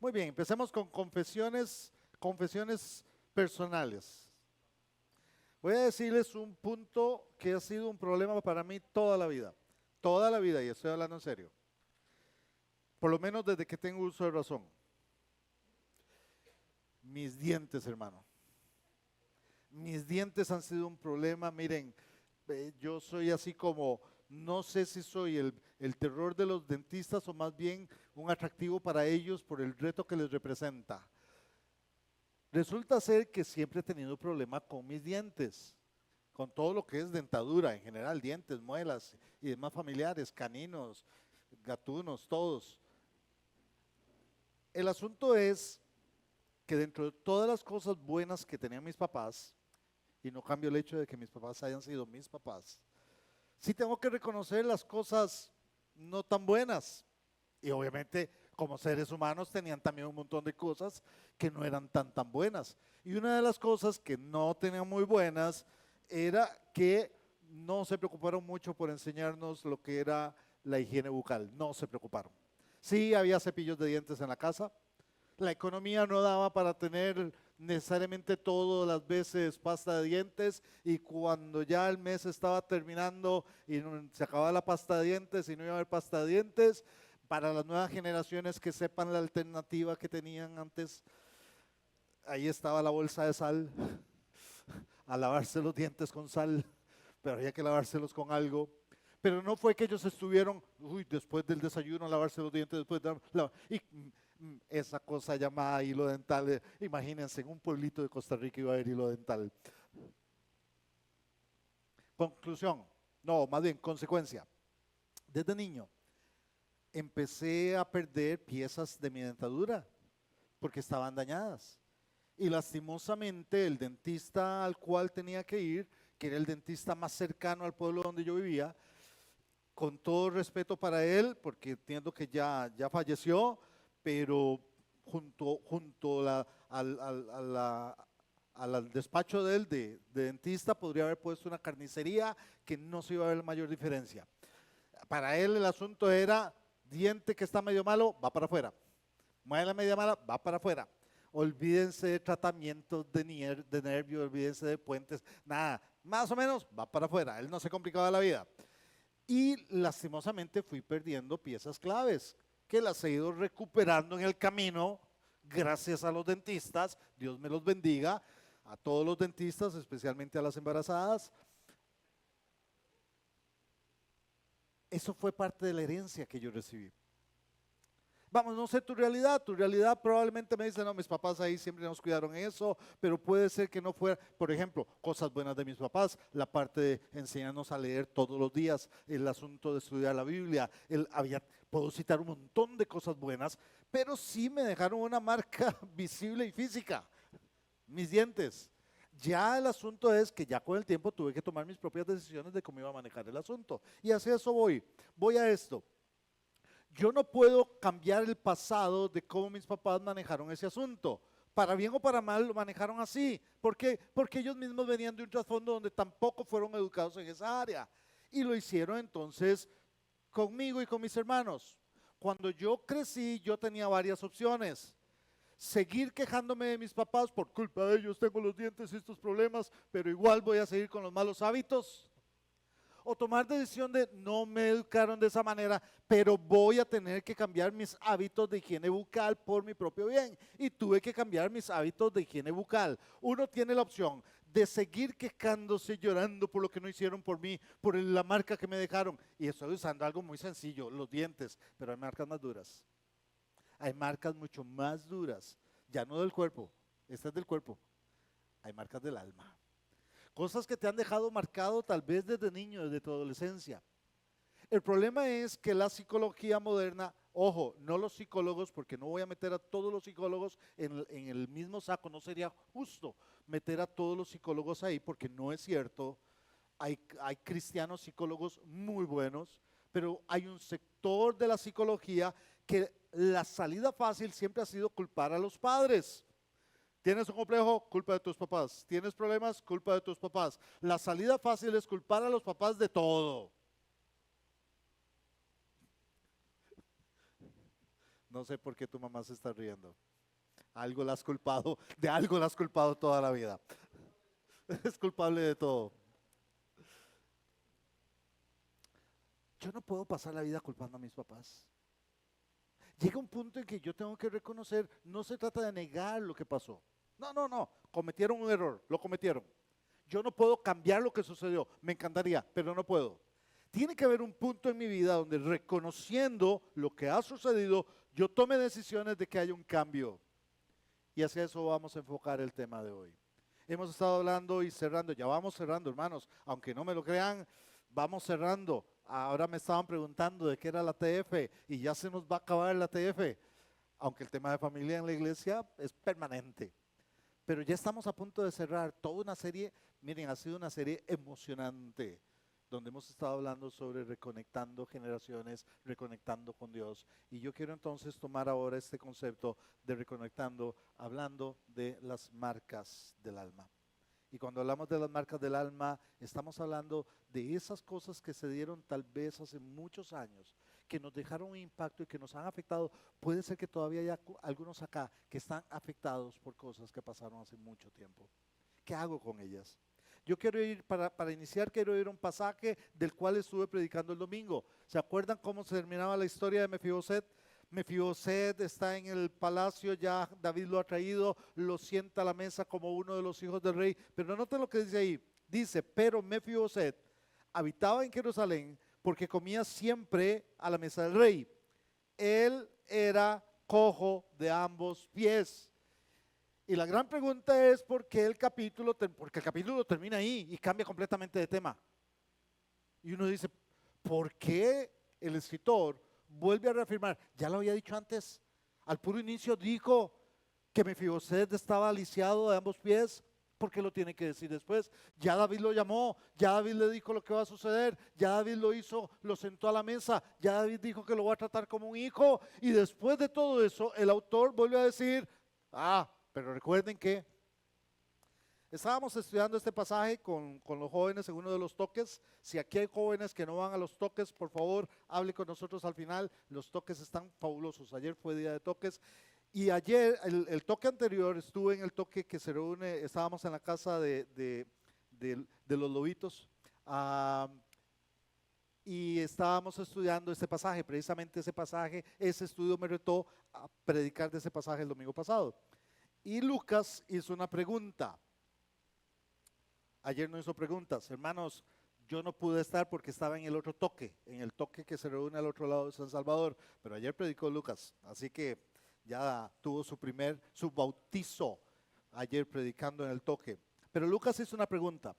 Muy bien, empecemos con confesiones personales. Voy a decirles un punto que ha sido un problema para mí toda la vida, y estoy hablando en serio, por lo menos desde que tengo uso de razón. Mis dientes, hermano. Mis dientes han sido un problema, miren, yo soy así como, no sé si soy el terror de los dentistas o más bien un atractivo para ellos por el reto que les representa. Resulta ser que siempre he tenido problema con mis dientes, con todo lo que es dentadura en general, dientes, muelas y demás familiares, caninos, gatunos, todos. El asunto es que dentro de todas las cosas buenas que tenían mis papás, y no cambio el hecho de que mis papás hayan sido mis papás, sí tengo que reconocer las cosas no tan buenas. Y obviamente como seres humanos tenían también un montón de cosas que no eran tan buenas. Y una de las cosas que no tenían muy buenas era que no se preocuparon mucho por enseñarnos lo que era la higiene bucal, no se preocuparon. Sí, había cepillos de dientes en la casa, la economía no daba para tener necesariamente todas las veces pasta de dientes y cuando ya el mes estaba terminando y se acababa la pasta de dientes y no iba a haber pasta de dientes, para las nuevas generaciones que sepan la alternativa que tenían antes, ahí estaba la bolsa de sal, a lavarse los dientes con sal, pero había que lavárselos con algo. Pero no fue que ellos estuvieron, después del desayuno, lavarse los dientes, después de esa cosa llamada hilo dental, imagínense, en un pueblito de Costa Rica iba a haber hilo dental. Conclusión, no, más bien consecuencia. Desde niño empecé a perder piezas de mi dentadura porque estaban dañadas. Y lastimosamente el dentista al cual tenía que ir, que era el dentista más cercano al pueblo donde yo vivía, con todo respeto para él, porque entiendo que ya falleció, pero junto al despacho de él de dentista podría haber puesto una carnicería que no se iba a ver la mayor diferencia. Para él el asunto era diente que está medio malo, va para afuera. Muela media mala, va para afuera. Olvídense de tratamientos de nervio, olvídense de puentes, nada, más o menos va para afuera. Él no se complicaba la vida. Y lastimosamente fui perdiendo piezas claves, que las he ido recuperando en el camino, gracias a los dentistas, Dios me los bendiga, a todos los dentistas, especialmente a las embarazadas. Eso fue parte de la herencia que yo recibí. Vamos, no sé tu realidad probablemente me dice, no, mis papás ahí siempre nos cuidaron eso, pero puede ser que no fuera, por ejemplo, cosas buenas de mis papás, la parte de enseñarnos a leer todos los días, el asunto de estudiar la Biblia, puedo citar un montón de cosas buenas, pero sí me dejaron una marca visible y física, mis dientes. Ya el asunto es que ya con el tiempo tuve que tomar mis propias decisiones de cómo iba a manejar el asunto. Y hacia eso voy a esto. Yo no puedo cambiar el pasado de cómo mis papás manejaron ese asunto. Para bien o para mal lo manejaron así. ¿Por qué? Porque ellos mismos venían de un trasfondo donde tampoco fueron educados en esa área. Y lo hicieron entonces conmigo y con mis hermanos. Cuando yo crecí, yo tenía varias opciones. Seguir quejándome de mis papás, por culpa de ellos tengo los dientes y estos problemas, pero igual voy a seguir con los malos hábitos. O tomar decisión de no me educaron de esa manera, pero voy a tener que cambiar mis hábitos de higiene bucal por mi propio bien. Y tuve que cambiar mis hábitos de higiene bucal. Uno tiene la opción de seguir quejándose, llorando por lo que no hicieron por mí, por la marca que me dejaron. Y estoy usando algo muy sencillo, los dientes, pero hay marcas más duras. Hay marcas mucho más duras, ya no del cuerpo, esta es del cuerpo, hay marcas del alma. Cosas que te han dejado marcado tal vez desde niño, desde tu adolescencia. El problema es que la psicología moderna, ojo, no los psicólogos, porque no voy a meter a todos los psicólogos en el mismo saco, no sería justo meter a todos los psicólogos ahí, porque no es cierto. Hay cristianos psicólogos muy buenos, pero hay un sector de la psicología que la salida fácil siempre ha sido culpar a los padres. ¿Tienes un complejo? Culpa de tus papás. ¿Tienes problemas? Culpa de tus papás. La salida fácil es culpar a los papás de todo. No sé por qué tu mamá se está riendo. Algo la has culpado, de algo la has culpado toda la vida. Es culpable de todo. Yo no puedo pasar la vida culpando a mis papás. Llega un punto en que yo tengo que reconocer, no se trata de negar lo que pasó. No, no, no, cometieron un error, lo cometieron. Yo no puedo cambiar lo que sucedió, me encantaría, pero no puedo. Tiene que haber un punto en mi vida donde reconociendo lo que ha sucedido, yo tome decisiones de que haya un cambio. Y hacia eso vamos a enfocar el tema de hoy. Hemos estado hablando y cerrando, ya vamos cerrando, hermanos, aunque no me lo crean, vamos cerrando. Ahora me estaban preguntando de qué era la TF y ya se nos va a acabar la TF, aunque el tema de familia en la iglesia es permanente. Pero ya estamos a punto de cerrar toda una serie, miren, ha sido una serie emocionante, donde hemos estado hablando sobre reconectando generaciones, reconectando con Dios. Y yo quiero entonces tomar ahora este concepto de reconectando, hablando de las marcas del alma. Y cuando hablamos de las marcas del alma, estamos hablando de esas cosas que se dieron tal vez hace muchos años, que nos dejaron un impacto y que nos han afectado. Puede ser que todavía haya algunos acá que están afectados por cosas que pasaron hace mucho tiempo. ¿Qué hago con ellas? Yo quiero ir, para iniciar, quiero ir a un pasaje del cual estuve predicando el domingo. ¿Se acuerdan cómo se terminaba la historia de Mefiboset? Mefiboset está en el palacio, ya David lo ha traído, lo sienta a la mesa como uno de los hijos del rey. Pero noten lo que dice ahí. Dice, pero Mefiboset habitaba en Jerusalén porque comía siempre a la mesa del rey. Él era cojo de ambos pies. Y la gran pregunta es porque el capítulo termina ahí y cambia completamente de tema. Y uno dice, ¿por qué el escritor vuelve a reafirmar? Ya lo había dicho antes, al puro inicio dijo que Mefiboset estaba lisiado de ambos pies. ¿Por qué lo tiene que decir después? Ya David lo llamó, ya David le dijo lo que va a suceder, ya David lo hizo, lo sentó a la mesa, ya David dijo que lo va a tratar como un hijo. Y después de todo eso, el autor vuelve a decir, pero recuerden que estábamos estudiando este pasaje con los jóvenes en uno de los toques. Si aquí hay jóvenes que no van a los toques, por favor, hable con nosotros al final. Los toques están fabulosos. Ayer fue día de toques. Y ayer, el toque anterior, estuve en el toque que se reúne, estábamos en la casa de los lobitos. Y estábamos estudiando este pasaje, precisamente ese pasaje, ese estudio me retó a predicar de ese pasaje el domingo pasado. Y Lucas hizo una pregunta. Ayer no hizo preguntas. Hermanos, yo no pude estar porque estaba en el otro toque, en el toque que se reúne al otro lado de San Salvador, pero ayer predicó Lucas, así que ya tuvo su bautizo ayer predicando en el toque. Pero Lucas hizo una pregunta.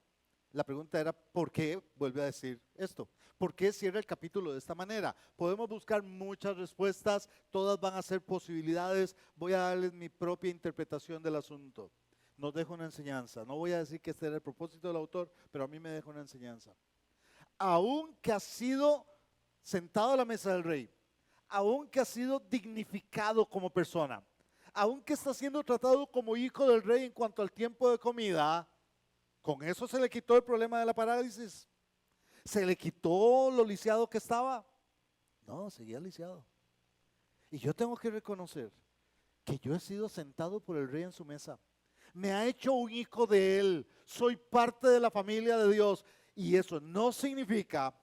La pregunta era, ¿por qué vuelve a decir esto? ¿Por qué cierra el capítulo de esta manera? Podemos buscar muchas respuestas, todas van a ser posibilidades. Voy a darles mi propia interpretación del asunto. Nos deja una enseñanza. No voy a decir que este era el propósito del autor, pero a mí me deja una enseñanza. Aunque ha sido sentado a la mesa del rey, aunque ha sido dignificado como persona, aunque está siendo tratado como hijo del rey en cuanto al tiempo de comida, con eso se le quitó el problema de la parálisis. ¿Se le quitó lo lisiado que estaba? No, seguía lisiado. Y yo tengo que reconocer que yo he sido sentado por el rey en su mesa. Me ha hecho un hijo de él. Soy parte de la familia de Dios. Y eso no significa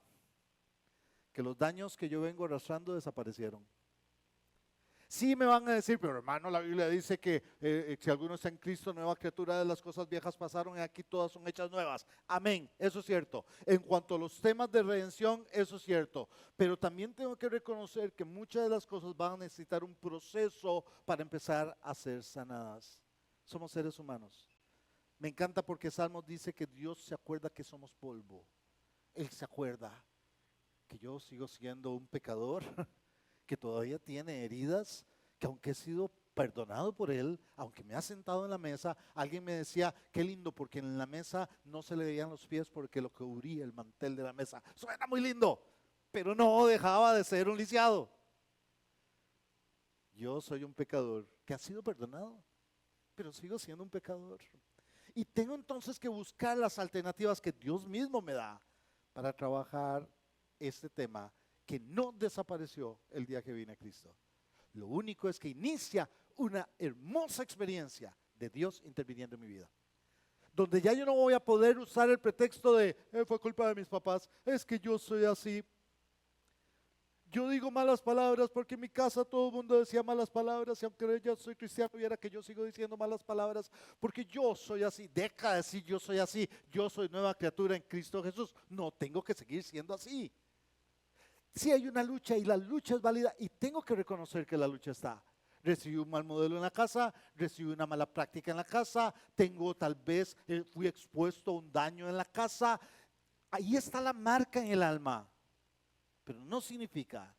que los daños que yo vengo arrastrando desaparecieron. Sí me van a decir, pero hermano, la Biblia dice que si alguno está en Cristo, nueva criatura, de las cosas viejas pasaron y aquí todas son hechas nuevas. Amén, eso es cierto. En cuanto a los temas de redención, eso es cierto. Pero también tengo que reconocer que muchas de las cosas van a necesitar un proceso para empezar a ser sanadas. Somos seres humanos. Me encanta porque Salmos dice que Dios se acuerda que somos polvo. Él se acuerda que yo sigo siendo un pecador, que todavía tiene heridas, que aunque he sido perdonado por Él, aunque me ha sentado en la mesa, alguien me decía, qué lindo, porque en la mesa no se le veían los pies porque lo cubría el mantel de la mesa. Suena muy lindo, pero no dejaba de ser un lisiado. Yo soy un pecador que ha sido perdonado, pero sigo siendo un pecador. Y tengo entonces que buscar las alternativas que Dios mismo me da para trabajar este tema que no desapareció el día que vine a Cristo. Lo único es que inicia una hermosa experiencia de Dios interviniendo en mi vida. Donde ya yo no voy a poder usar el pretexto de, fue culpa de mis papás, es que yo soy así. Yo digo malas palabras porque en mi casa todo el mundo decía malas palabras y aunque yo soy cristiano y era que yo sigo diciendo malas palabras porque yo soy así, deja de decir yo soy así, yo soy nueva criatura en Cristo Jesús, no tengo que seguir siendo así. Sí hay una lucha y la lucha es válida y tengo que reconocer que la lucha está. Recibí un mal modelo en la casa, recibí una mala práctica en la casa, tengo tal vez, fui expuesto a un daño en la casa, ahí está la marca en el alma. Pero no significa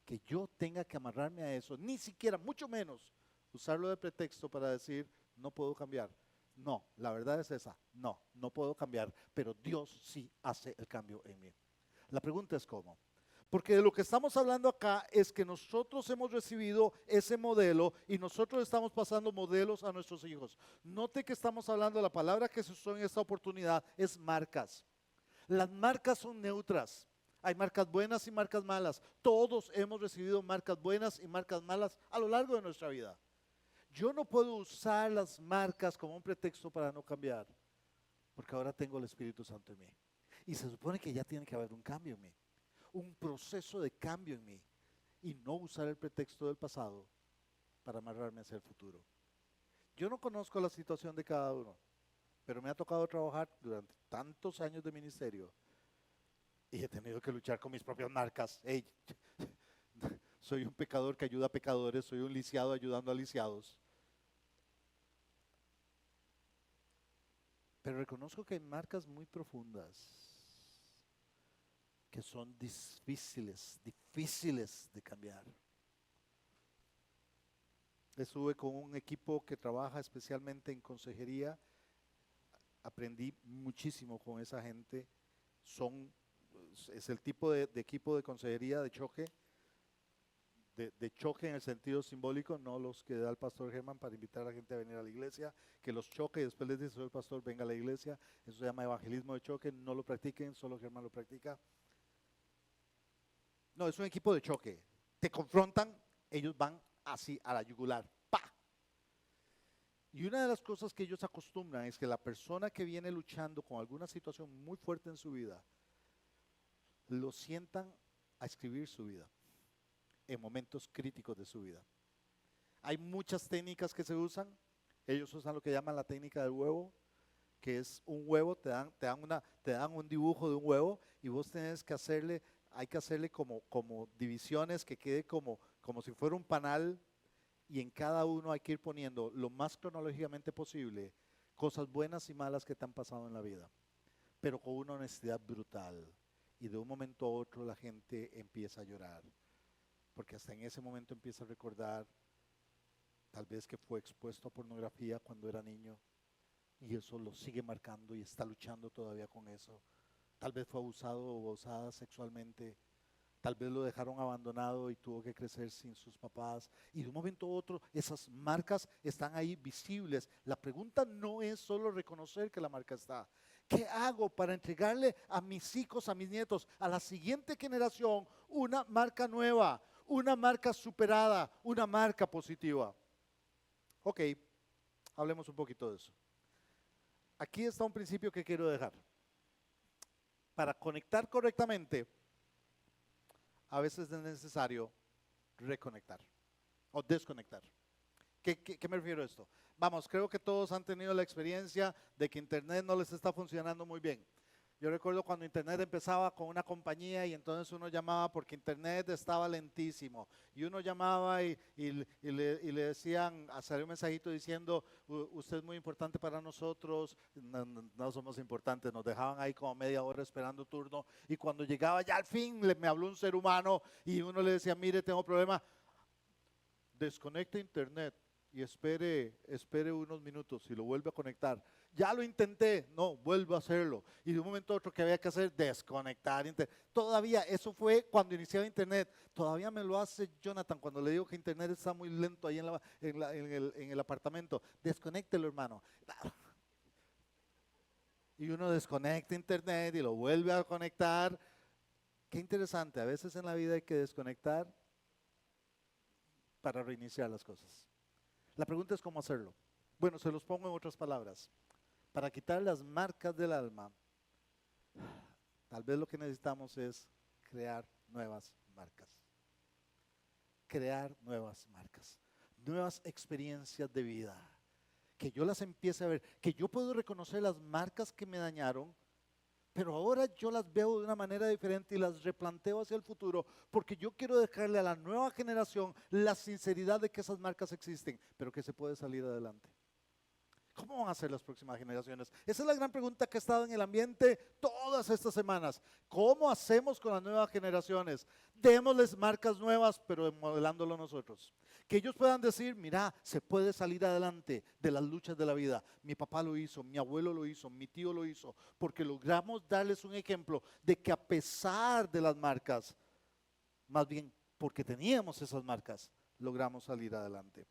que yo tenga que amarrarme a eso, ni siquiera, mucho menos, usarlo de pretexto para decir, no puedo cambiar. No, la verdad es esa, no puedo cambiar, pero Dios sí hace el cambio en mí. La pregunta es cómo. Porque de lo que estamos hablando acá es que nosotros hemos recibido ese modelo y nosotros estamos pasando modelos a nuestros hijos. Note que estamos hablando, la palabra que se usó en esta oportunidad es marcas. Las marcas son neutras. Hay marcas buenas y marcas malas. Todos hemos recibido marcas buenas y marcas malas a lo largo de nuestra vida. Yo no puedo usar las marcas como un pretexto para no cambiar, porque ahora tengo el Espíritu Santo en mí. Y se supone que ya tiene que haber un cambio en mí, un proceso de cambio en mí, y no usar el pretexto del pasado para amarrarme hacia el futuro. Yo no conozco la situación de cada uno, pero me ha tocado trabajar durante tantos años de ministerio y he tenido que luchar con mis propias marcas. Hey, soy un pecador que ayuda a pecadores, soy un lisiado ayudando a lisiados. Pero reconozco que hay marcas muy profundas que son difíciles de cambiar. Estuve con un equipo que trabaja especialmente en consejería, aprendí muchísimo con esa gente, es el tipo de equipo de consejería de choque, de choque en el sentido simbólico, no los que da el pastor Germán para invitar a la gente a venir a la iglesia, que los choque y después les dice, soy el pastor, venga a la iglesia, eso se llama evangelismo de choque, no lo practiquen, solo Germán lo practica. No, es un equipo de choque, te confrontan, ellos van así a la yugular, ¡pa! Y una de las cosas que ellos acostumbran es que la persona que viene luchando con alguna situación muy fuerte en su vida, lo sientan a escribir su vida en momentos críticos de su vida. Hay muchas técnicas que se usan. Ellos usan lo que llaman la técnica del huevo, que es un huevo, te dan un dibujo de un huevo y vos tenés que hacerle, hay que hacerle como divisiones que quede como si fuera un panal y en cada uno hay que ir poniendo lo más cronológicamente posible cosas buenas y malas que te han pasado en la vida, pero con una honestidad brutal. Y de un momento a otro la gente empieza a llorar, porque hasta en ese momento empieza a recordar tal vez que fue expuesto a pornografía cuando era niño y eso lo sigue marcando y está luchando todavía con eso. Tal vez fue abusado o abusada sexualmente, tal vez lo dejaron abandonado y tuvo que crecer sin sus papás y de un momento a otro esas marcas están ahí visibles. La pregunta no es solo reconocer que la marca está. ¿Qué hago para entregarle a mis hijos, a mis nietos, a la siguiente generación una marca nueva, una marca superada, una marca positiva? Ok, hablemos un poquito de eso. Aquí está un principio que quiero dejar. Para conectar correctamente, a veces es necesario reconectar o desconectar. ¿Qué me refiero a esto? Vamos, creo que todos han tenido la experiencia de que Internet no les está funcionando muy bien. Yo recuerdo cuando Internet empezaba con una compañía y entonces uno llamaba porque Internet estaba lentísimo. Y uno llamaba y le decían, salió un mensajito diciendo, usted es muy importante para nosotros, no somos importantes, nos dejaban ahí como media hora esperando turno. Y cuando llegaba ya al fin me habló un ser humano y uno le decía, mire, tengo problema, desconecte Internet y espere unos minutos y lo vuelve a conectar. Ya lo intenté, no, vuelvo a hacerlo. Y de un momento a otro que había que hacer, desconectar Internet. Todavía, eso fue cuando iniciaba Internet. Todavía me lo hace Jonathan cuando le digo que Internet está muy lento ahí en el apartamento. Desconéctelo, hermano. Y uno desconecta Internet y lo vuelve a conectar. Qué interesante, a veces en la vida hay que desconectar para reiniciar las cosas. La pregunta es cómo hacerlo. Bueno, se los pongo en otras palabras. Para quitar las marcas del alma, tal vez lo que necesitamos es crear nuevas marcas. Crear nuevas marcas, nuevas experiencias de vida. Que yo las empiece a ver, que yo puedo reconocer las marcas que me dañaron, pero ahora yo las veo de una manera diferente y las replanteo hacia el futuro, porque yo quiero dejarle a la nueva generación la sinceridad de que esas marcas existen, pero que se puede salir adelante. ¿Cómo van a ser las próximas generaciones? Esa es la gran pregunta que ha estado en el ambiente todas estas semanas. ¿Cómo hacemos con las nuevas generaciones? Démosles marcas nuevas, pero modelándolo nosotros. Que ellos puedan decir, mira, se puede salir adelante de las luchas de la vida. Mi papá lo hizo, mi abuelo lo hizo, mi tío lo hizo, porque logramos darles un ejemplo de que a pesar de las marcas, más bien porque teníamos esas marcas, logramos salir adelante.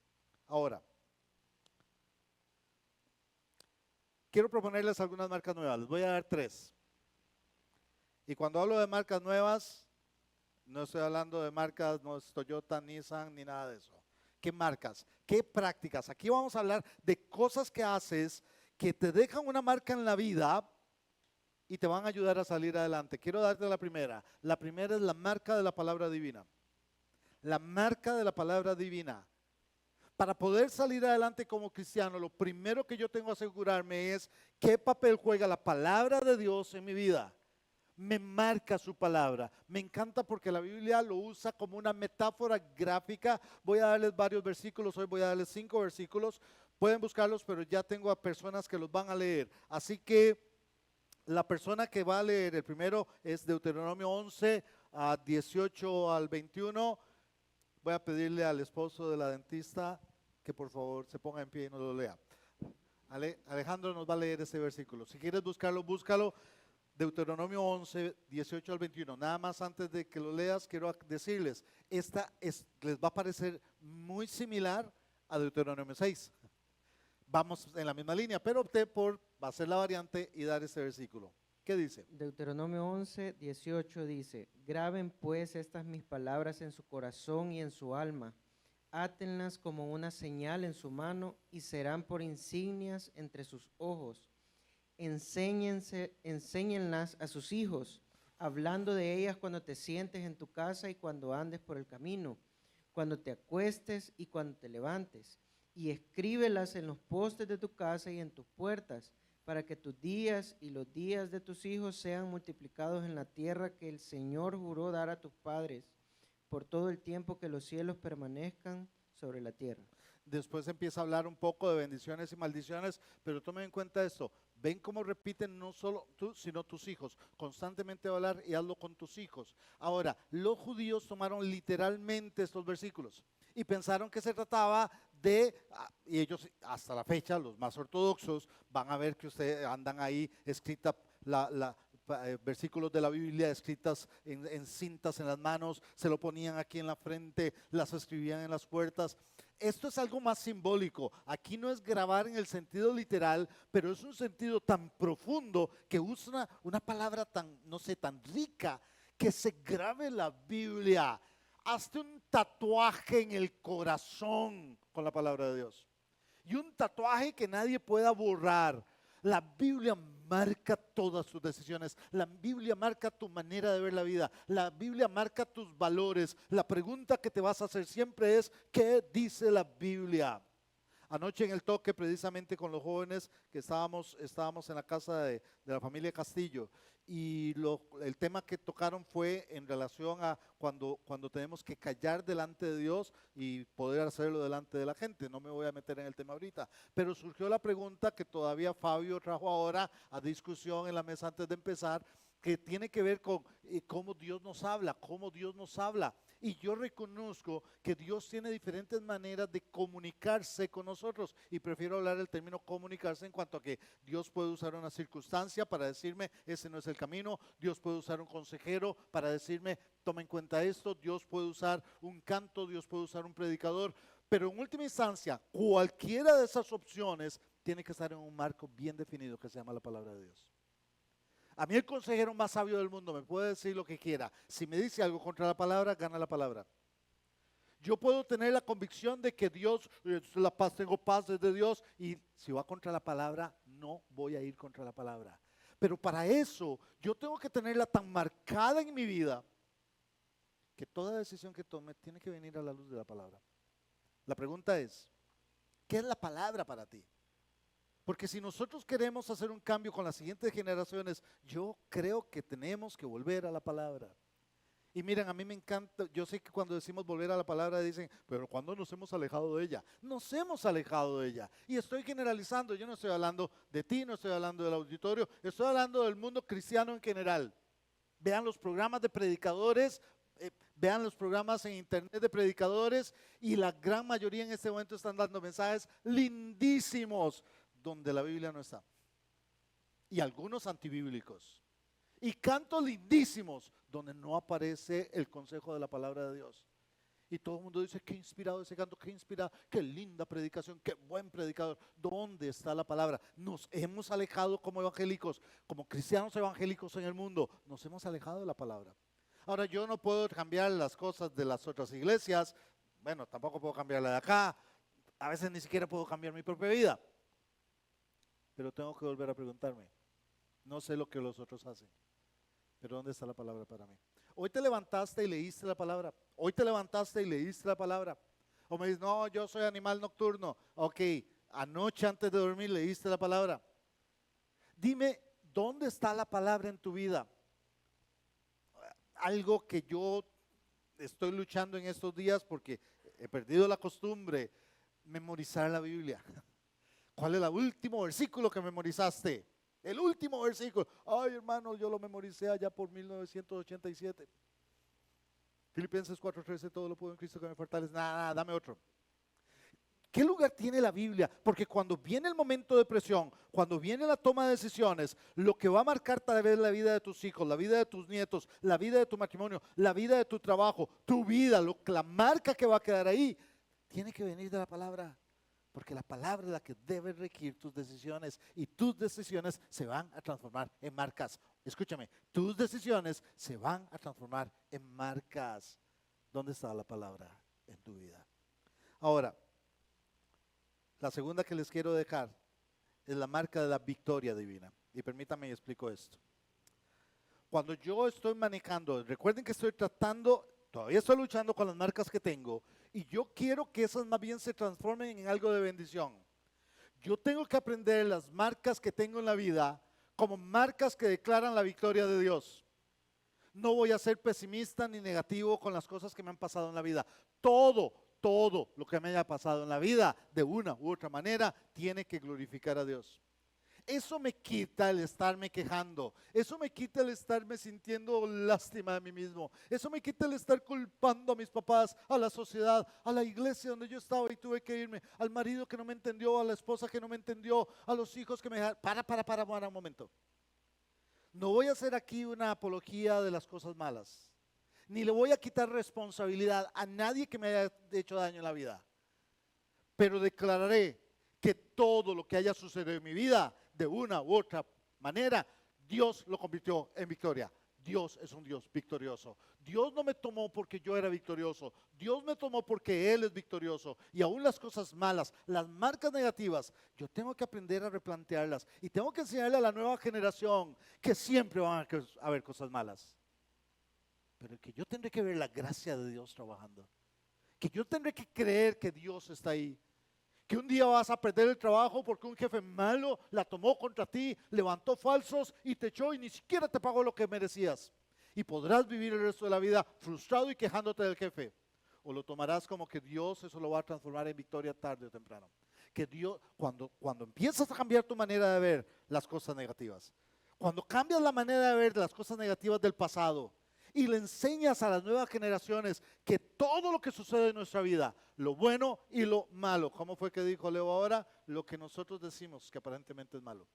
Ahora, quiero proponerles algunas marcas nuevas, les voy a dar 3. Y cuando hablo de marcas nuevas, no estoy hablando de marcas, no es Toyota, Nissan, ni nada de eso. ¿Qué marcas? ¿Qué prácticas? Aquí vamos a hablar de cosas que haces que te dejan una marca en la vida y te van a ayudar a salir adelante. Quiero darte la primera. La primera es la marca de la palabra divina. La marca de la palabra divina. Para poder salir adelante como cristiano, lo primero que yo tengo que asegurarme es qué papel juega la palabra de Dios en mi vida. Me marca su palabra. Me encanta porque la Biblia lo usa como una metáfora gráfica. Voy a darles varios versículos, hoy voy a darles 5 versículos. Pueden buscarlos, pero ya tengo a personas que los van a leer. Así que la persona que va a leer, el primero es Deuteronomio 11, 18 al 21. Voy a pedirle al esposo de la dentista que por favor se ponga en pie y nos lo lea. Alejandro nos va a leer ese versículo. Si quieres buscarlo, búscalo. Deuteronomio 11, 18 al 21. Nada más antes de que lo leas, quiero decirles, les va a parecer muy similar a Deuteronomio 6. Vamos en la misma línea, pero opté por hacer la variante y dar ese versículo. ¿Qué dice? Deuteronomio 11, 18 dice, graben pues estas mis palabras en su corazón y en su alma, átenlas como una señal en su mano y serán por insignias entre sus ojos. Enséñenlas a sus hijos, hablando de ellas cuando te sientes en tu casa y cuando andes por el camino, cuando te acuestes y cuando te levantes, y escríbelas en los postes de tu casa y en tus puertas, para que tus días y los días de tus hijos sean multiplicados en la tierra que el Señor juró dar a tus padres, por todo el tiempo que los cielos permanezcan sobre la tierra. Después empieza a hablar un poco de bendiciones y maldiciones, pero tomen en cuenta esto. Ven cómo repiten no solo tú, sino tus hijos. Constantemente va a hablar y hazlo con tus hijos. Ahora, los judíos tomaron literalmente estos versículos y pensaron que se trataba de, y ellos hasta la fecha, los más ortodoxos, van a ver que ustedes andan ahí escrita versículos de la Biblia escritas en cintas en las manos, se lo ponían aquí en la frente, las escribían en las puertas. Esto es algo más simbólico. Aquí no es grabar en el sentido literal, pero es un sentido tan profundo que usa una palabra tan, no sé, tan rica, que se grabe la Biblia. Hazte un tatuaje en el corazón con la palabra de Dios. Y un tatuaje que nadie pueda borrar. La Biblia marca todas tus decisiones. La Biblia marca tu manera de ver la vida. La Biblia marca tus valores. La pregunta que te vas a hacer siempre es, ¿qué dice la Biblia? Anoche en el toque, precisamente con los jóvenes que estábamos en la casa de la familia Castillo, y el tema que tocaron fue en relación a cuando tenemos que callar delante de Dios y poder hacerlo delante de la gente. No me voy a meter en el tema ahorita, pero surgió la pregunta que todavía Fabio trajo ahora a discusión en la mesa antes de empezar, que tiene que ver con cómo Dios nos habla, cómo Dios nos habla. Y yo reconozco que Dios tiene diferentes maneras de comunicarse con nosotros, y prefiero hablar del término comunicarse en cuanto a que Dios puede usar una circunstancia para decirme ese no es el camino. Dios puede usar un consejero para decirme toma en cuenta esto. Dios puede usar un canto, Dios puede usar un predicador, pero en última instancia cualquiera de esas opciones tiene que estar en un marco bien definido que se llama la palabra de Dios. A mí el consejero más sabio del mundo me puede decir lo que quiera. Si me dice algo contra la palabra, gana la palabra. Yo puedo tener la convicción de que Dios, la paz, tengo paz desde Dios, y si va contra la palabra, no voy a ir contra la palabra. Pero para eso, yo tengo que tenerla tan marcada en mi vida, que toda decisión que tome tiene que venir a la luz de la palabra. La pregunta es, ¿qué es la palabra para ti? Porque si nosotros queremos hacer un cambio con las siguientes generaciones, yo creo que tenemos que volver a la palabra. Y miren, a mí me encanta, yo sé que cuando decimos volver a la palabra dicen, pero ¿cuándo nos hemos alejado de ella? Nos hemos alejado de ella. Y estoy generalizando, yo no estoy hablando de ti, no estoy hablando del auditorio, estoy hablando del mundo cristiano en general. Vean los programas de predicadores, vean los programas en internet de predicadores, y la gran mayoría en este momento están dando mensajes lindísimos donde la Biblia no está. Y algunos antibíblicos. Y cantos lindísimos donde no aparece el consejo de la palabra de Dios. Y todo el mundo dice, qué inspirado ese canto, qué inspirado, qué linda predicación, qué buen predicador. ¿Dónde está la palabra? Nos hemos alejado como evangélicos, como cristianos evangélicos en el mundo, nos hemos alejado de la palabra. Ahora, yo no puedo cambiar las cosas de las otras iglesias, bueno, tampoco puedo cambiar la de acá, a veces ni siquiera puedo cambiar mi propia vida. Pero tengo que volver a preguntarme, no sé lo que los otros hacen, pero ¿dónde está la palabra para mí? Hoy te levantaste y leíste la palabra. Hoy te levantaste y leíste la palabra. O me dices, no, yo soy animal nocturno. Ok, anoche antes de dormir leíste la palabra. Dime, ¿dónde está la palabra en tu vida? Algo que yo estoy luchando en estos días porque he perdido la costumbre, memorizar la Biblia. ¿Cuál es el último versículo que memorizaste? El último versículo. Ay, hermano, yo lo memoricé allá por 1987. Filipenses 4:13, todo lo puedo en Cristo que me fortalece. Nada, dame otro. ¿Qué lugar tiene la Biblia? Porque cuando viene el momento de presión, cuando viene la toma de decisiones, lo que va a marcar tal vez la vida de tus hijos, la vida de tus nietos, la vida de tu matrimonio, la vida de tu trabajo, tu vida, la marca que va a quedar ahí, tiene que venir de la palabra. Porque la palabra es la que debe regir tus decisiones, y tus decisiones se van a transformar en marcas. Escúchame, tus decisiones se van a transformar en marcas. ¿Dónde está la palabra en tu vida? Ahora, la segunda que les quiero dejar es la marca de la victoria divina. Y permítanme explico esto. Cuando yo estoy manejando, recuerden que estoy todavía estoy luchando con las marcas que tengo, y yo quiero que esas más bien se transformen en algo de bendición. Yo tengo que aprender las marcas que tengo en la vida como marcas que declaran la victoria de Dios. No voy a ser pesimista ni negativo con las cosas que me han pasado en la vida. Todo lo que me haya pasado en la vida, de una u otra manera, tiene que glorificar a Dios. Eso me quita el estarme quejando, eso me quita el estarme sintiendo lástima de mí mismo, eso me quita el estar culpando a mis papás, a la sociedad, a la iglesia donde yo estaba y tuve que irme, al marido que no me entendió, a la esposa que no me entendió, a los hijos que me dejaron. Para un momento. No voy a hacer aquí una apología de las cosas malas, ni le voy a quitar responsabilidad a nadie que me haya hecho daño en la vida, pero declararé que todo lo que haya sucedido en mi vida, de una u otra manera, Dios lo convirtió en victoria. Dios es un Dios victorioso. Dios no me tomó porque yo era victorioso. Dios me tomó porque Él es victorioso. Y aún las cosas malas, las marcas negativas, yo tengo que aprender a replantearlas. Y tengo que enseñarle a la nueva generación que siempre van a haber cosas malas. Pero que yo tendré que ver la gracia de Dios trabajando. Que yo tendré que creer que Dios está ahí. Que un día vas a perder el trabajo porque un jefe malo la tomó contra ti, levantó falsos y te echó y ni siquiera te pagó lo que merecías. Y podrás vivir el resto de la vida frustrado y quejándote del jefe. O lo tomarás como que Dios eso lo va a transformar en victoria tarde o temprano. Que Dios, cuando empiezas a cambiar tu manera de ver las cosas negativas, cuando cambias la manera de ver las cosas negativas del pasado, y le enseñas a las nuevas generaciones que todo lo que sucede en nuestra vida, lo bueno y lo malo, ¿cómo fue que dijo Leo ahora? Lo que nosotros decimos que aparentemente es malo.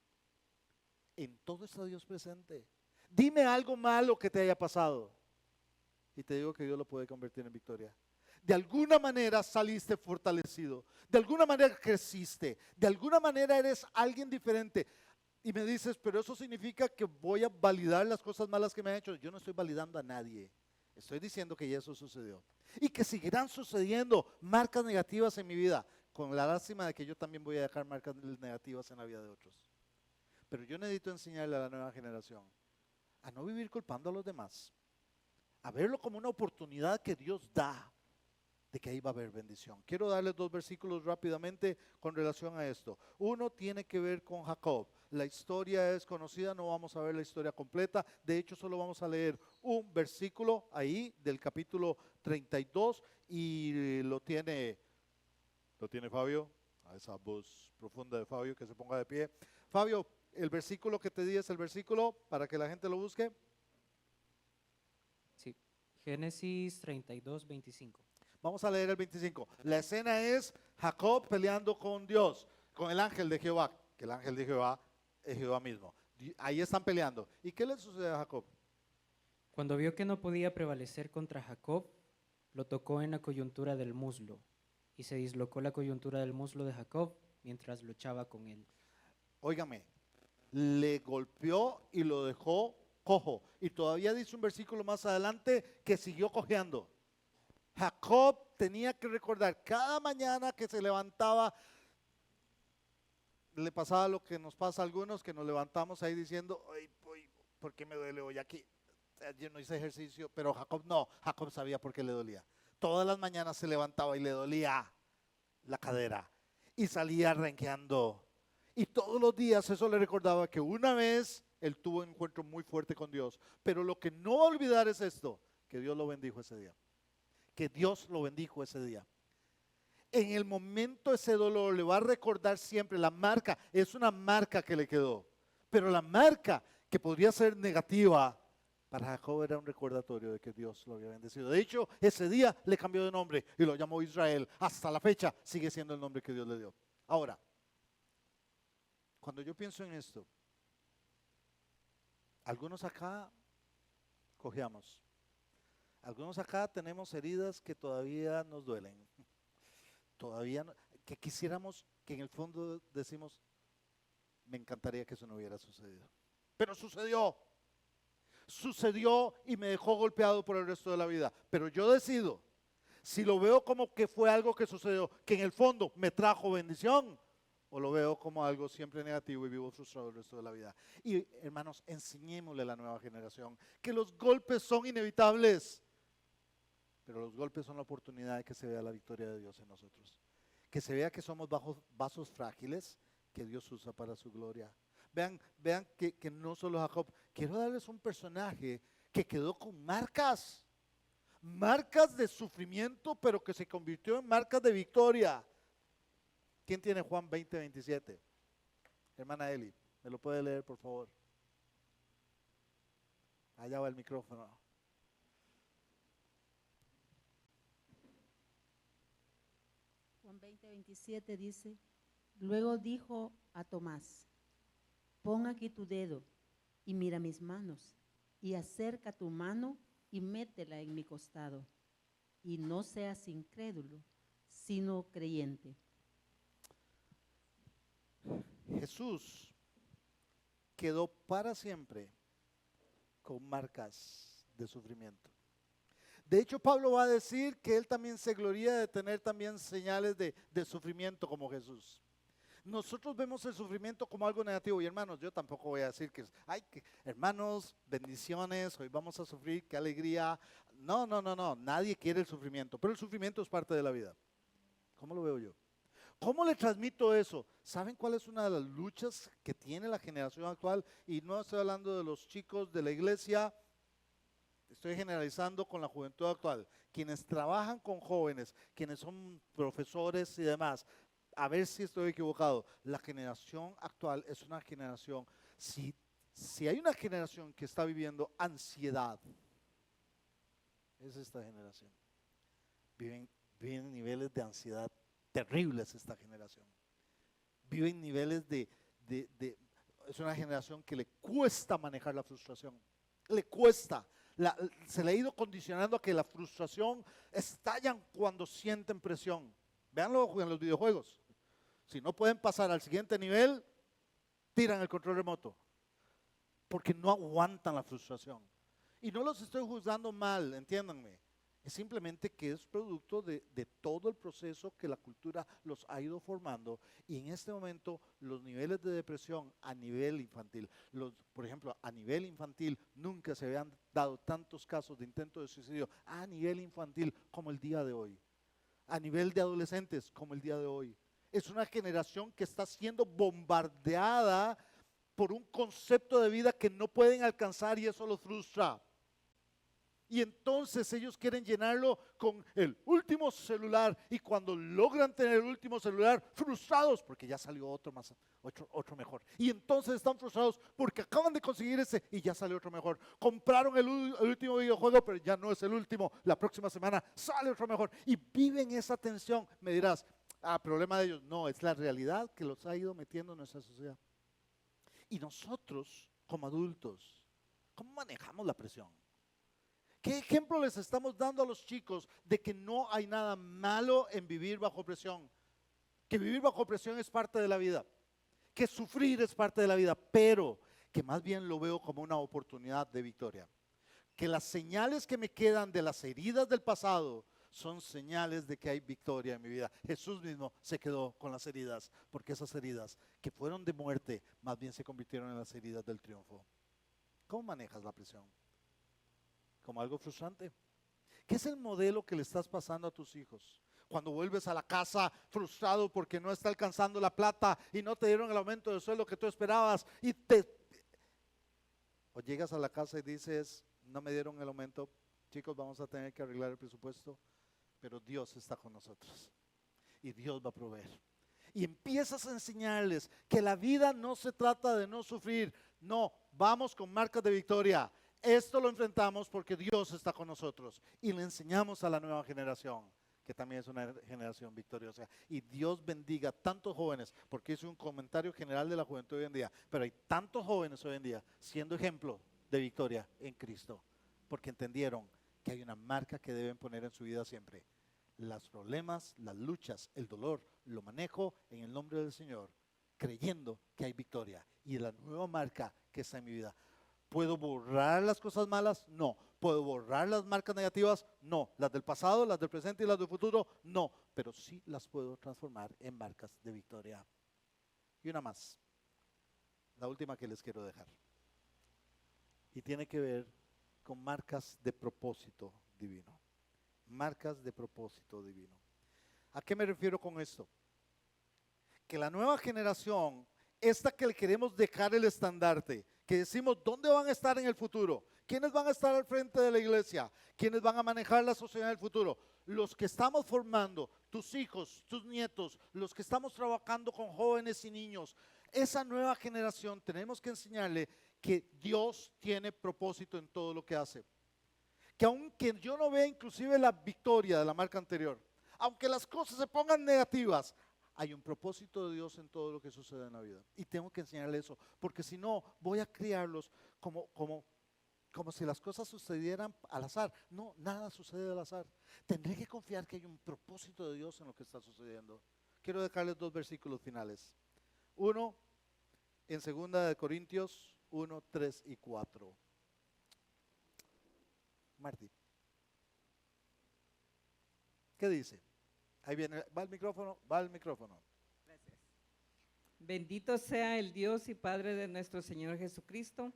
En todo está Dios presente. Dime algo malo que te haya pasado y te digo que Dios lo puede convertir en victoria. De alguna manera saliste fortalecido, de alguna manera creciste, de alguna manera eres alguien diferente. Y me dices, pero eso significa que voy a validar las cosas malas que me han hecho. Yo no estoy validando a nadie. Estoy diciendo que ya eso sucedió. Y que seguirán sucediendo marcas negativas en mi vida, con la lástima de que yo también voy a dejar marcas negativas en la vida de otros. Pero yo necesito enseñarle a la nueva generación a no vivir culpando a los demás, a verlo como una oportunidad que Dios da, de que ahí va a haber bendición. Quiero darles 2 versículos rápidamente con relación a esto. Uno tiene que ver con Jacob. La historia es conocida, no vamos a ver la historia completa. De hecho, solo vamos a leer un versículo ahí del capítulo 32 y lo tiene Fabio, a esa voz profunda de Fabio, que se ponga de pie. Fabio, el versículo que te di es el versículo para que la gente lo busque. Sí, Génesis 32, 25. Vamos a leer el 25. La escena es Jacob peleando con Dios, con el ángel de Jehová, que el ángel de Jehová es Jehová mismo. Ahí están peleando. ¿Y qué le sucede a Jacob? Cuando vio que no podía prevalecer contra Jacob, lo tocó en la coyuntura del muslo, y se dislocó la coyuntura del muslo de Jacob mientras luchaba con él. Óigame, le golpeó y lo dejó cojo. Y todavía dice un versículo más adelante que siguió cojeando. Jacob tenía que recordar cada mañana que se levantaba, le pasaba lo que nos pasa a algunos, que nos levantamos ahí diciendo, ay, ¿por qué me duele hoy aquí? Yo no hice ejercicio, pero Jacob no, Jacob sabía por qué le dolía. Todas las mañanas se levantaba y le dolía la cadera y salía renqueando. Y todos los días eso le recordaba que una vez él tuvo un encuentro muy fuerte con Dios. Pero lo que no va a olvidar es esto, que Dios lo bendijo ese día. Que Dios lo bendijo ese día. En el momento ese dolor le va a recordar siempre la marca, es una marca que le quedó, pero la marca que podría ser negativa, para Jacob era un recordatorio de que Dios lo había bendecido. De hecho, ese día le cambió de nombre y lo llamó Israel. Hasta la fecha sigue siendo el nombre que Dios le dio. Ahora, cuando yo pienso en esto, algunos acá cojeamos. Algunos acá tenemos heridas que todavía nos duelen. Todavía que quisiéramos, que en el fondo decimos, me encantaría que eso no hubiera sucedido. Pero sucedió. Sucedió y me dejó golpeado por el resto de la vida. Pero yo decido, si lo veo como que fue algo que sucedió, que en el fondo me trajo bendición, o lo veo como algo siempre negativo y vivo frustrado el resto de la vida. Y hermanos, enseñémosle a la nueva generación que los golpes son inevitables. Pero los golpes son la oportunidad de que se vea la victoria de Dios en nosotros. Que se vea que somos vasos frágiles que Dios usa para su gloria. Vean que no solo Jacob. Quiero darles un personaje que quedó con marcas. Marcas de sufrimiento, pero que se convirtió en marcas de victoria. ¿Quién tiene Juan 20, 27? Hermana Eli, ¿me lo puede leer, por favor? Allá va el micrófono. Juan 20, 27 dice, luego dijo a Tomás, pon aquí tu dedo y mira mis manos, y acerca tu mano y métela en mi costado, y no seas incrédulo, sino creyente. Jesús quedó para siempre con marcas de sufrimiento. De hecho, Pablo va a decir que él también se gloría de tener también señales de sufrimiento como Jesús. Nosotros vemos el sufrimiento como algo negativo y hermanos, yo tampoco voy a decir que, hermanos, bendiciones, hoy vamos a sufrir, qué alegría. No, nadie quiere el sufrimiento, pero el sufrimiento es parte de la vida. ¿Cómo lo veo yo? ¿Cómo le transmito eso? ¿Saben cuál es una de las luchas que tiene la generación actual? Y no estoy hablando de los chicos de la iglesia, estoy generalizando con la juventud actual. Quienes trabajan con jóvenes, quienes son profesores y demás, a ver si estoy equivocado, la generación actual es una generación, si hay una generación que está viviendo ansiedad, es esta generación. Viven niveles de ansiedad terribles esta generación. Viven niveles es una generación que le cuesta manejar la frustración. Le cuesta. Se le ha ido condicionando a que la frustración estallan cuando sienten presión. Véanlo en los videojuegos. Si no pueden pasar al siguiente nivel, tiran el control remoto. Porque no aguantan la frustración. Y no los estoy juzgando mal, entiéndanme. Es simplemente que es producto de todo el proceso que la cultura los ha ido formando. Y en este momento los niveles de depresión a nivel infantil, por ejemplo, a nivel infantil nunca se habían dado tantos casos de intento de suicidio a nivel infantil como el día de hoy. A nivel de adolescentes como el día de hoy. Es una generación que está siendo bombardeada por un concepto de vida que no pueden alcanzar y eso los frustra. Y entonces ellos quieren llenarlo con el último celular y cuando logran tener el último celular, frustrados porque ya salió otro mejor. Y entonces están frustrados porque acaban de conseguir ese y ya salió otro mejor. Compraron el último videojuego, pero ya no es el último. La próxima semana sale otro mejor. Y viven esa tensión. Me dirás, problema de ellos. No, es la realidad que los ha ido metiendo en nuestra sociedad. Y nosotros, como adultos, ¿cómo manejamos la presión? ¿Qué ejemplo les estamos dando a los chicos de que no hay nada malo en vivir bajo presión? Que vivir bajo presión es parte de la vida, que sufrir es parte de la vida, pero que más bien lo veo como una oportunidad de victoria. Que las señales que me quedan de las heridas del pasado son señales de que hay victoria en mi vida. Jesús mismo se quedó con las heridas, porque esas heridas que fueron de muerte, más bien se convirtieron en las heridas del triunfo. ¿Cómo manejas la presión? ¿Como algo frustrante? ¿Qué es el modelo que le estás pasando a tus hijos? Cuando vuelves a la casa frustrado porque no está alcanzando la plata y no te dieron el aumento de sueldo que tú esperabas o llegas a la casa y dices, no me dieron el aumento, chicos, vamos a tener que arreglar el presupuesto, pero Dios está con nosotros y Dios va a proveer. Y empiezas a enseñarles que la vida no se trata de no sufrir, no, vamos con marcas de victoria. Esto lo enfrentamos porque Dios está con nosotros y le enseñamos a la nueva generación, que también es una generación victoriosa. Y Dios bendiga a tantos jóvenes, porque hice un comentario general de la juventud hoy en día, pero hay tantos jóvenes hoy en día siendo ejemplo de victoria en Cristo, porque entendieron que hay una marca que deben poner en su vida siempre. Los problemas, las luchas, el dolor, lo manejo en el nombre del Señor, creyendo que hay victoria y la nueva marca que está en mi vida. ¿Puedo borrar las cosas malas? No. ¿Puedo borrar las marcas negativas? No. ¿Las del pasado, las del presente y las del futuro? No. Pero sí las puedo transformar en marcas de victoria. Y una más. La última que les quiero dejar. Y tiene que ver con marcas de propósito divino. Marcas de propósito divino. ¿A qué me refiero con esto? Que la nueva generación, esta que le queremos dejar el estandarte, que decimos, ¿dónde van a estar en el futuro? ¿Quiénes van a estar al frente de la iglesia? ¿Quiénes van a manejar la sociedad en el futuro? Los que estamos formando, tus hijos, tus nietos, los que estamos trabajando con jóvenes y niños, esa nueva generación tenemos que enseñarle que Dios tiene propósito en todo lo que hace. Que aunque yo no vea inclusive la victoria de la marca anterior, aunque las cosas se pongan negativas, hay un propósito de Dios en todo lo que sucede en la vida. Y tengo que enseñarle eso, porque si no, voy a criarlos como si las cosas sucedieran al azar. No, nada sucede al azar. Tendré que confiar que hay un propósito de Dios en lo que está sucediendo. Quiero dejarles 2 versículos finales. Uno, en 2 Corintios 1, 3 y 4. Martín. ¿Qué dice? Ahí viene, va el micrófono. Gracias. Bendito sea el Dios y Padre de nuestro Señor Jesucristo,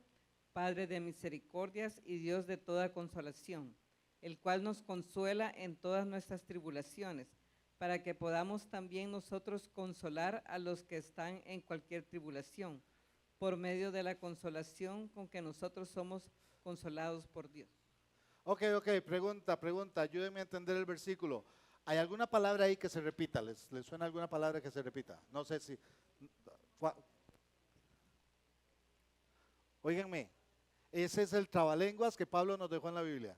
Padre de misericordias y Dios de toda consolación, el cual nos consuela en todas nuestras tribulaciones, para que podamos también nosotros consolar a los que están en cualquier tribulación, por medio de la consolación con que nosotros somos consolados por Dios. Ok, pregunta, ayúdenme a entender el versículo. ¿Hay alguna palabra ahí que se repita? ¿Les suena alguna palabra que se repita? No sé si... Óiganme, ese es el trabalenguas que Pablo nos dejó en la Biblia.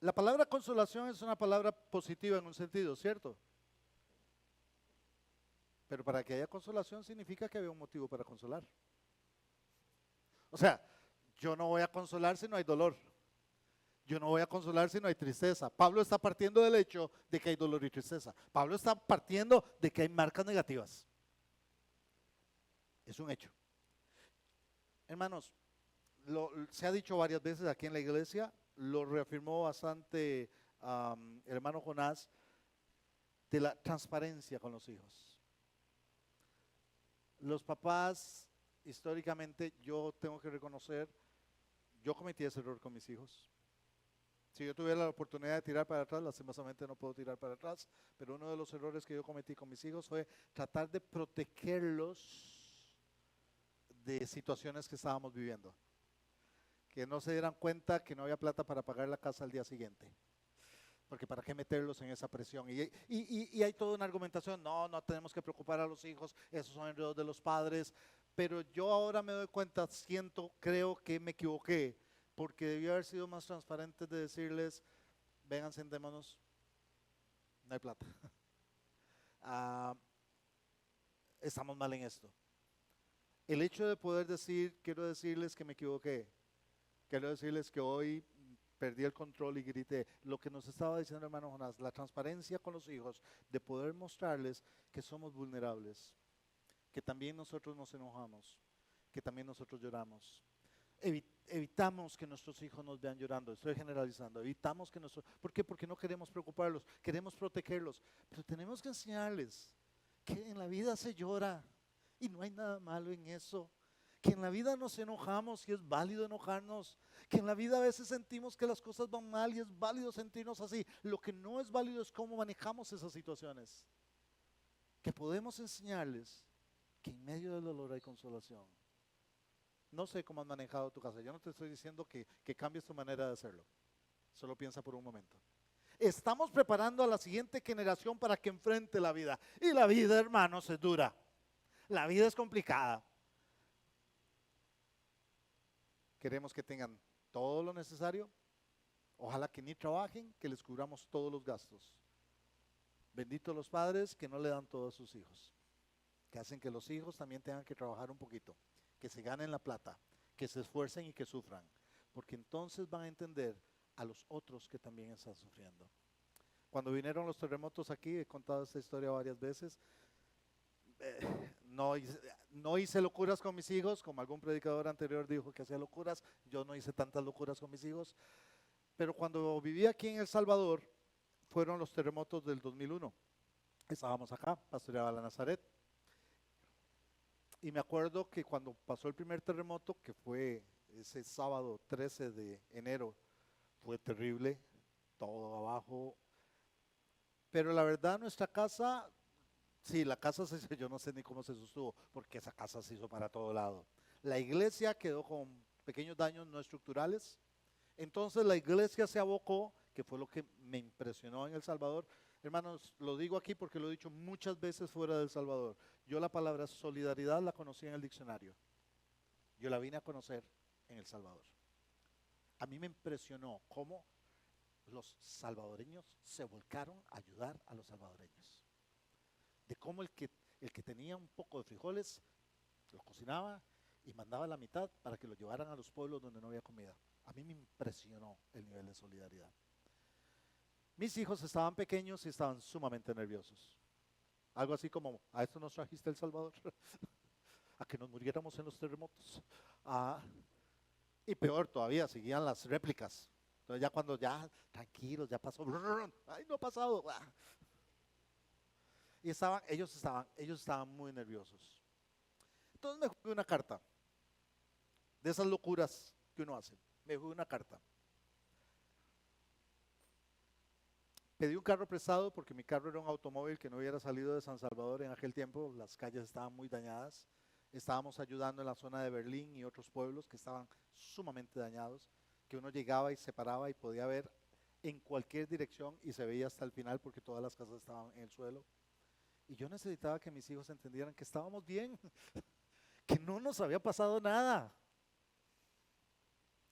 La palabra consolación es una palabra positiva en un sentido, ¿cierto? Pero para que haya consolación significa que había un motivo para consolar. O sea, yo no voy a consolar si no hay dolor. Yo no voy a consolar si no hay tristeza. Pablo está partiendo del hecho de que hay dolor y tristeza. Pablo está partiendo de que hay marcas negativas. Es un hecho. Hermanos, se ha dicho varias veces aquí en la iglesia, lo reafirmó bastante el hermano Jonás, de la transparencia con los hijos. Los papás, históricamente, yo tengo que reconocer, yo cometí ese error con mis hijos. Si yo tuviera la oportunidad de tirar para atrás, lastimosamente no puedo tirar para atrás, pero uno de los errores que yo cometí con mis hijos fue tratar de protegerlos de situaciones que estábamos viviendo. Que no se dieran cuenta que no había plata para pagar la casa al día siguiente. Porque para qué meterlos en esa presión. Y hay toda una argumentación, no tenemos que preocupar a los hijos, esos son enredos de los padres. Pero yo ahora me doy cuenta, creo que me equivoqué, porque debí haber sido más transparente de decirles, vengan, sentémonos, no hay plata. Estamos mal en esto. El hecho de poder decir, quiero decirles que me equivoqué, quiero decirles que hoy perdí el control y grité. Lo que nos estaba diciendo el hermano Jonás, la transparencia con los hijos, de poder mostrarles que somos vulnerables, que también nosotros nos enojamos, que también nosotros lloramos. Evitamos que nuestros hijos nos vean llorando, estoy generalizando, evitamos que ¿por qué? Porque no queremos preocuparlos, queremos protegerlos, pero tenemos que enseñarles que en la vida se llora y no hay nada malo en eso. Que en la vida nos enojamos y es válido enojarnos, que en la vida a veces sentimos que las cosas van mal y es válido sentirnos así. Lo que no es válido es cómo manejamos esas situaciones. Que podemos enseñarles que en medio del dolor hay consolación. No sé cómo has manejado tu casa, yo no te estoy diciendo que cambies tu manera de hacerlo, solo piensa por un momento. Estamos preparando a la siguiente generación para que enfrente la vida, y la vida, hermanos, es dura, la vida es complicada. Queremos que tengan todo lo necesario, ojalá que ni trabajen, que les cubramos todos los gastos. Benditos los padres que no le dan todo a sus hijos, que hacen que los hijos también tengan que trabajar un poquito, que se ganen la plata, que se esfuercen y que sufran, porque entonces van a entender a los otros que también están sufriendo. Cuando vinieron los terremotos aquí, he contado esta historia varias veces, no hice locuras con mis hijos, como algún predicador anterior dijo que hacía locuras, yo no hice tantas locuras con mis hijos, pero cuando viví aquí en El Salvador, fueron los terremotos del 2001, estábamos acá, pastoreaba la Nazaret, y me acuerdo que cuando pasó el primer terremoto, que fue ese sábado 13 de enero, fue terrible, todo abajo, pero la verdad nuestra casa, sí, la casa se hizo, yo no sé ni cómo se sostuvo, porque esa casa se hizo para todo lado. La iglesia quedó con pequeños daños no estructurales, entonces la iglesia se abocó, que fue lo que me impresionó en El Salvador. Hermanos, lo digo aquí porque lo he dicho muchas veces fuera de El Salvador. Yo la palabra solidaridad la conocí en el diccionario. Yo la vine a conocer en El Salvador. A mí me impresionó cómo los salvadoreños se volcaron a ayudar a los salvadoreños. De cómo el que tenía un poco de frijoles, los cocinaba y mandaba la mitad para que lo llevaran a los pueblos donde no había comida. A mí me impresionó el nivel de solidaridad. Mis hijos estaban pequeños y estaban sumamente nerviosos. Algo así como, ¿a esto nos trajiste El Salvador? ¿A que nos muriéramos en los terremotos? Y peor todavía, seguían las réplicas. Entonces ya cuando tranquilos, ya pasó, ay, no ha pasado. Y ellos estaban muy nerviosos. Entonces me jugué una carta, de esas locuras que uno hace, me jugué una carta. Pedí un carro prestado porque mi carro era un automóvil que no hubiera salido de San Salvador en aquel tiempo, las calles estaban muy dañadas, estábamos ayudando en la zona de Berlín y otros pueblos que estaban sumamente dañados, que uno llegaba y se paraba y podía ver en cualquier dirección y se veía hasta el final porque todas las casas estaban en el suelo. Y yo necesitaba que mis hijos entendieran que estábamos bien, que no nos había pasado nada,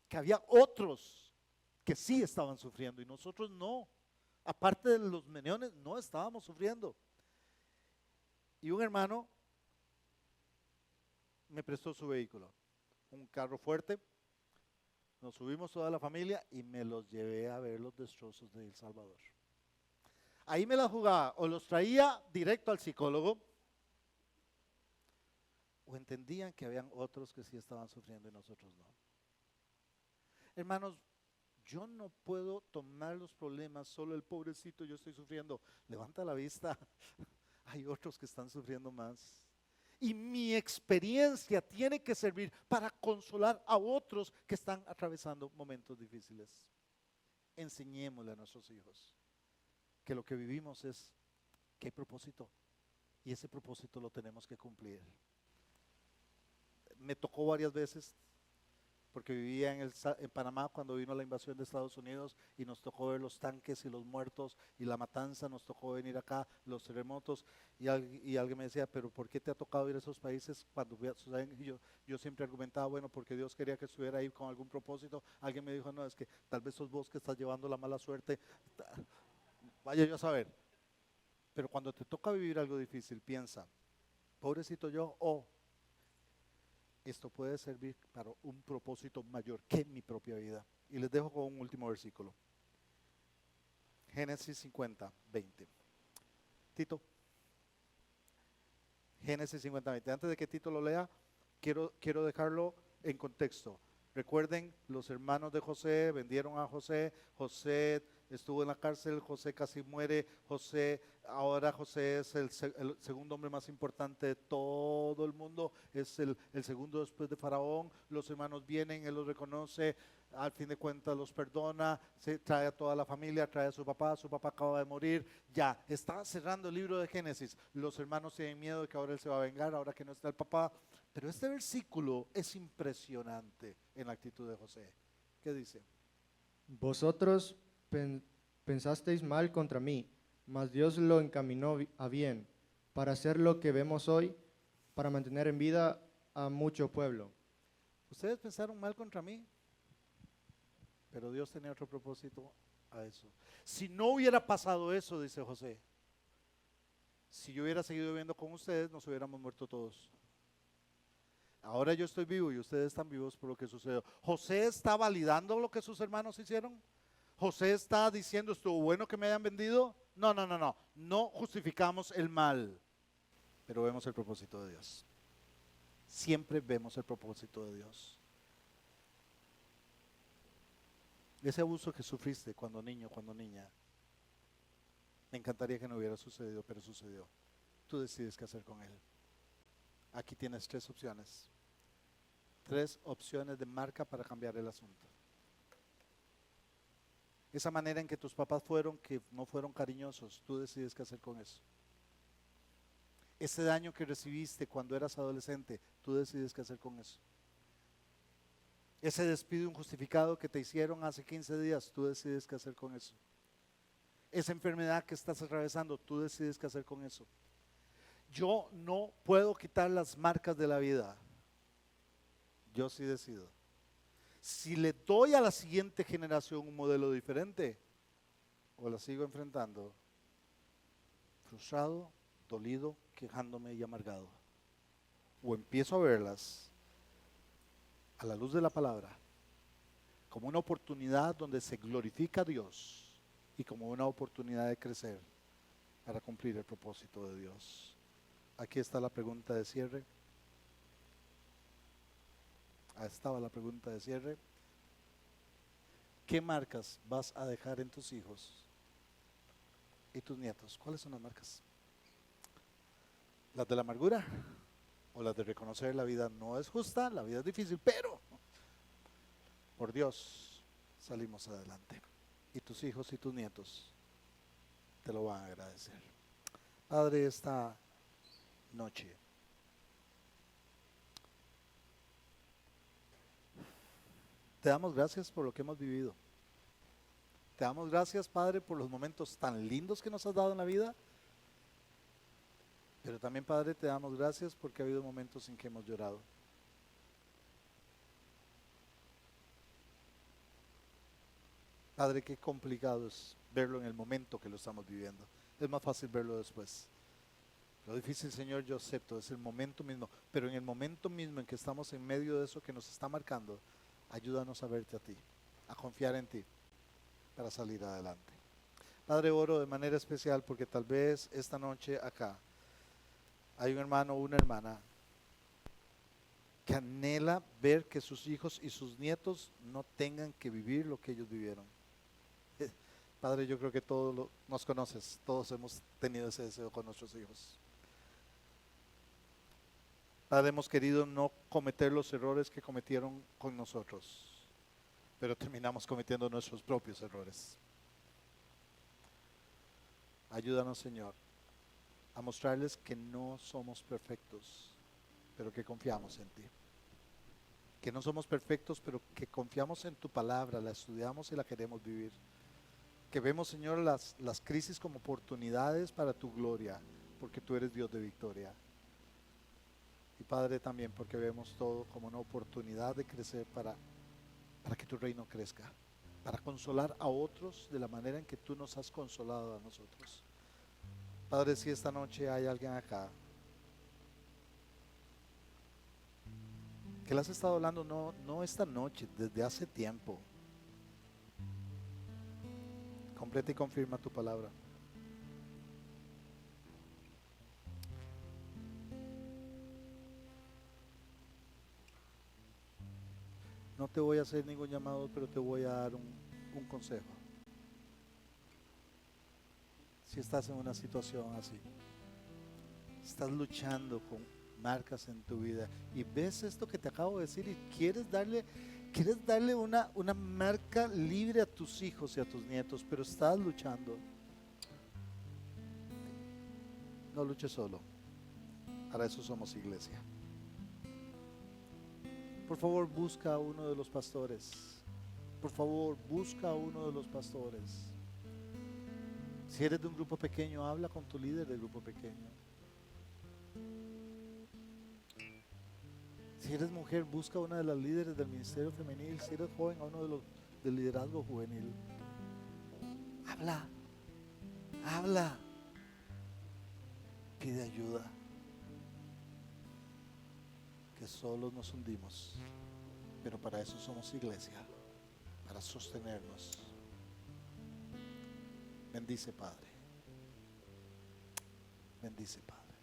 que había otros que sí estaban sufriendo y nosotros no. Aparte de los meniones, no estábamos sufriendo. Y un hermano me prestó su vehículo, un carro fuerte. Nos subimos toda la familia y me los llevé a ver los destrozos de El Salvador. Ahí me la jugaba, o los traía directo al psicólogo, o o entendían que habían otros que sí estaban sufriendo y nosotros no. Hermanos, yo no puedo tomar los problemas, solo el pobrecito, yo estoy sufriendo. Levanta la vista, hay otros que están sufriendo más. Y mi experiencia tiene que servir para consolar a otros que están atravesando momentos difíciles. Enseñémosle a nuestros hijos que lo que vivimos es que hay propósito y ese propósito lo tenemos que cumplir. Me tocó varias veces porque vivía en Panamá cuando vino la invasión de Estados Unidos y nos tocó ver los tanques y los muertos y la matanza, nos tocó venir acá, los terremotos y alguien me decía, pero ¿por qué te ha tocado ir a esos países cuando suceden? Y yo siempre argumentaba, bueno, porque Dios quería que estuviera ahí con algún propósito. Alguien me dijo, no, es que tal vez sos vos que estás llevando la mala suerte, vaya yo a saber. Pero cuando te toca vivir algo difícil, piensa, pobrecito yo, esto puede servir para un propósito mayor que mi propia vida. Y les dejo con un último versículo. Génesis 50, 20. Tito. Génesis 50, 20. Antes de que Tito lo lea, quiero dejarlo en contexto. Recuerden, los hermanos de José vendieron a José. José estuvo en la cárcel, José casi muere. Ahora José es el segundo hombre más importante de todo el mundo, es el segundo después de Faraón. Los hermanos vienen, él los reconoce, al fin de cuentas los perdona, se trae a toda la familia, trae a su papá acaba de morir, ya, está cerrando el libro de Génesis. Los hermanos tienen miedo de que ahora él se va a vengar, ahora que no está el papá. Pero este versículo es impresionante en la actitud de José. ¿Qué dice? Vosotros pensasteis mal contra mí, mas Dios lo encaminó a bien, para hacer lo que vemos hoy, para mantener en vida a mucho pueblo. Ustedes pensaron mal contra mí, pero Dios tenía otro propósito a eso. Si no hubiera pasado eso, dice José, si yo hubiera seguido viviendo con ustedes, nos hubiéramos muerto todos. Ahora yo estoy vivo y ustedes están vivos por lo que sucedió. José está validando lo que sus hermanos hicieron. José está diciendo, ¿estuvo bueno que me hayan vendido? No. No justificamos el mal, pero vemos el propósito de Dios. Siempre vemos el propósito de Dios. Ese abuso que sufriste cuando niño, cuando niña, me encantaría que no hubiera sucedido, pero sucedió. Tú decides qué hacer con él. Aquí tienes 3 opciones. 3 opciones de marca para cambiar el asunto. Esa manera en que tus papás fueron, que no fueron cariñosos, tú decides qué hacer con eso. Ese daño que recibiste cuando eras adolescente, tú decides qué hacer con eso. Ese despido injustificado que te hicieron hace 15 días, tú decides qué hacer con eso. Esa enfermedad que estás atravesando, tú decides qué hacer con eso. Yo no puedo quitar las marcas de la vida. Yo sí decido. Si le doy a la siguiente generación un modelo diferente, o la sigo enfrentando, frustrado, dolido, quejándome y amargado. O empiezo a verlas a la luz de la palabra como una oportunidad donde se glorifica a Dios y como una oportunidad de crecer para cumplir el propósito de Dios. Aquí está la pregunta de cierre. Ahí estaba la pregunta de cierre. ¿Qué marcas vas a dejar en tus hijos y tus nietos? ¿Cuáles son las marcas? ¿Las de la amargura o las de reconocer la vida no es justa, la vida es difícil, pero por Dios salimos adelante? Y tus hijos y tus nietos te lo van a agradecer. Padre, esta noche te damos gracias por lo que hemos vivido. Te damos gracias, Padre, por los momentos tan lindos que nos has dado en la vida. Pero también, Padre, te damos gracias porque ha habido momentos en que hemos llorado. Padre, qué complicado es verlo en el momento que lo estamos viviendo. Es más fácil verlo después. Lo difícil, Señor, yo acepto, es el momento mismo. Pero en el momento mismo en que estamos en medio de eso que nos está marcando, ayúdanos a verte a ti, a confiar en ti para salir adelante. Padre, oro de manera especial porque tal vez esta noche acá hay un hermano o una hermana que anhela ver que sus hijos y sus nietos no tengan que vivir lo que ellos vivieron. Padre, yo creo que todos nos conoces, todos hemos tenido ese deseo con nuestros hijos. Padre, hemos querido no cometer los errores que cometieron con nosotros, pero terminamos cometiendo nuestros propios errores. Ayúdanos, Señor, a mostrarles que no somos perfectos, pero que confiamos en ti. Que no somos perfectos, pero que confiamos en tu palabra, la estudiamos y la queremos vivir. Que vemos, Señor, las crisis como oportunidades para tu gloria, porque tú eres Dios de victoria. Y Padre, también porque vemos todo como una oportunidad de crecer para que tu reino crezca, para consolar a otros de la manera en que tú nos has consolado a nosotros. Padre, si esta noche hay alguien acá que le has estado hablando, no esta noche, desde hace tiempo, completa y confirma tu palabra. No te voy a hacer ningún llamado, pero te voy a dar un consejo. Si estás en una situación así, estás luchando con marcas en tu vida y ves esto que te acabo de decir y quieres darle una marca libre a tus hijos y a tus nietos, pero estás luchando, no luches solo. Para eso somos iglesia. Por favor, busca a uno de los pastores. Por favor, busca a uno de los pastores. Si eres de un grupo pequeño, habla con tu líder del grupo pequeño. Si eres mujer, busca a una de las líderes del ministerio femenil. Si eres joven, a uno de los del liderazgo juvenil. Habla. Pide ayuda. Que solos nos hundimos, pero para eso somos iglesia, para sostenernos. Bendice, Padre. Bendice, Padre.